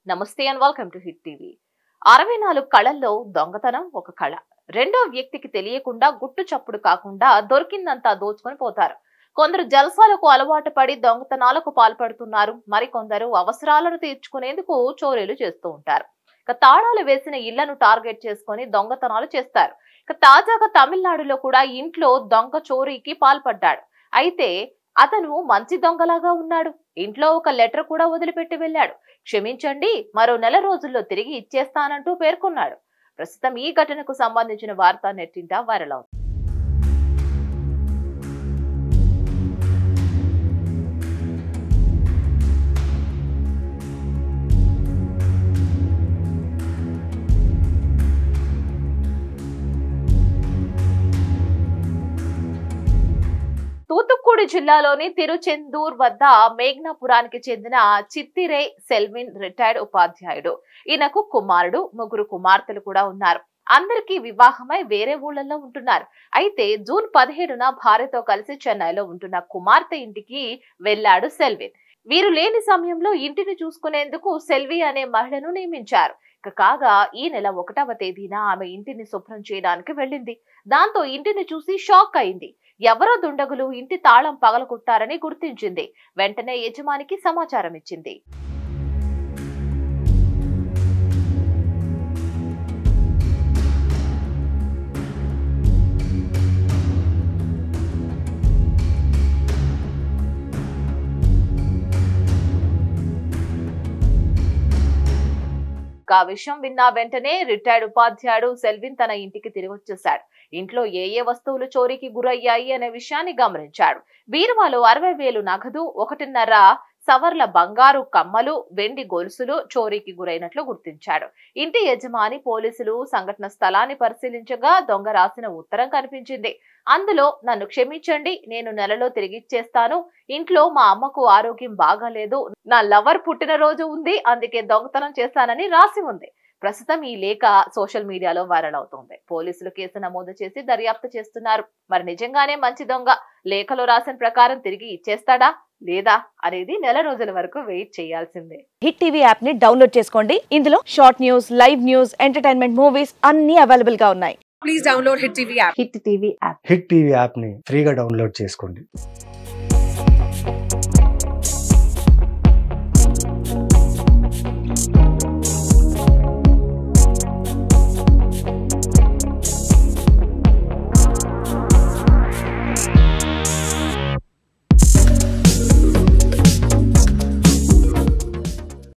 నమస్తే and welcome to hit TV. 64 కళల్లో దొంగతనం ఒక కళ. రెండో వ్యక్తికి తెలియకుండా గుట్టు చప్పుడు కాకుండా దొరికిందంతా దోచుకొని పోతారు. కొందరు జల్సాలకు అలవాటు పడి దొంగతనాలకు పాల్పడుతున్నారు. మరికొందరు అవసరాలను తీర్చుకునేందుకు చోరీలు చేస్తూ ఉంటారు. తాళాలు వేసిన ఇళ్లను టార్గెట్ చేసుకుని దొంగతనాలు చేస్తారు. తాజాగా తమిళనాడులో కూడా ఇంట్లో దొంగ చోరీకి పాల్పడ్డాడు. అయితే అతను మంచి దొంగలాగా ఉన్నాడు. ఇంట్లో ఒక లెటర్ కూడా వదిలిపెట్టి వెళ్ళాడు. క్షమించండి, మరో నెల రోజుల్లో తిరిగి ఇచ్చేస్తానంటూ పేర్కొన్నాడు. ప్రస్తుతం ఈ ఘటనకు సంబంధించిన వార్త నెట్టింట వైరల్ అవుతుంది. తూతుక్కుడి జిల్లాలోని తిరుచెందూర్ వద్ద మేఘ్నాపురానికి చెందిన చిత్తిరే సెల్విన్ రిటైర్డ్ ఉపాధ్యాయుడు. ఈయనకు కుమారుడు, ముగ్గురు కుమార్తెలు కూడా ఉన్నారు. అందరికీ వివాహమై వేరే ఊళ్ళల్లో ఉంటున్నారు. అయితే జూన్ 17న భార్యతో కలిసి చెన్నైలో ఉంటున్న కుమార్తె ఇంటికి వెళ్లాడు సెల్విన్. వీరు లేని సమయంలో ఇంటిని చూసుకునేందుకు సెల్వి అనే మహిళను నియమించారు. కాగా ఈ నెల 1వ తేదీన ఆమె ఇంటిని శుభ్రం చేయడానికి వెళ్ళింది. దాంతో ఇంటిని చూసి షాక్ అయింది. ఎవరో దుండగులు ఇంటి తాళం పగలగొట్టారని గుర్తించింది. వెంటనే యజమానికి సమాచారం ఇచ్చింది. ఆ విషయం విన్న వెంటనే రిటైర్డ్ ఉపాధ్యాయుడు సెల్విన్ తన ఇంటికి తిరిగి వచ్చేశాడు. ఇంట్లో ఏ వస్తువులు చోరీకి గురయ్యాయి అనే విషయాన్ని గమనించాడు. బీరువాలో 60,000 నగదు, 1.5 సవర్ల బంగారు కమ్మలు, వెండి గొలుసులు చోరీకి గురైనట్లు గుర్తించాడు. ఇంటి యజమాని పోలీసులు సంఘటన స్థలాన్ని పరిశీలించగా దొంగ రాసిన ఉత్తరం కనిపించింది. అందులో నన్ను క్షమించండి, నేను నెలలో తిరిగిచ్చేస్తాను. ఇంట్లో మా అమ్మకు ఆరోగ్యం బాగాలేదు, నా లవర్ పుట్టినరోజు ఉంది, అందుకే దొంగతనం చేస్తానని రాసి ఉంది. ప్రస్తుతం ఈ లేఖ సోషల్ మీడియాలో వైరల్ అవుతోంది. పోలీసులు కేసు నమోదు చేసి దర్యాప్తు చేస్తున్నారు. మరి నిజంగానే మంచి దొంగ లేఖలో రాసిన ప్రకారం తిరిగి ఇచ్చేస్తాడా లేదా అనేది నెల రోజుల వరకు వెయిట్ చేయాల్సిందే. హిట్ టీవీ యాప్ ని డౌన్లోడ్ చేసుకోండి. ఇందులో short news, live news, entertainment movies అన్ని అవైలబుల్ గా ఉన్నాయి. Please download Hit TV app. Hit TV app hit TV app ని ఫ్రీగా డౌన్లోడ్ చేసుకోండి.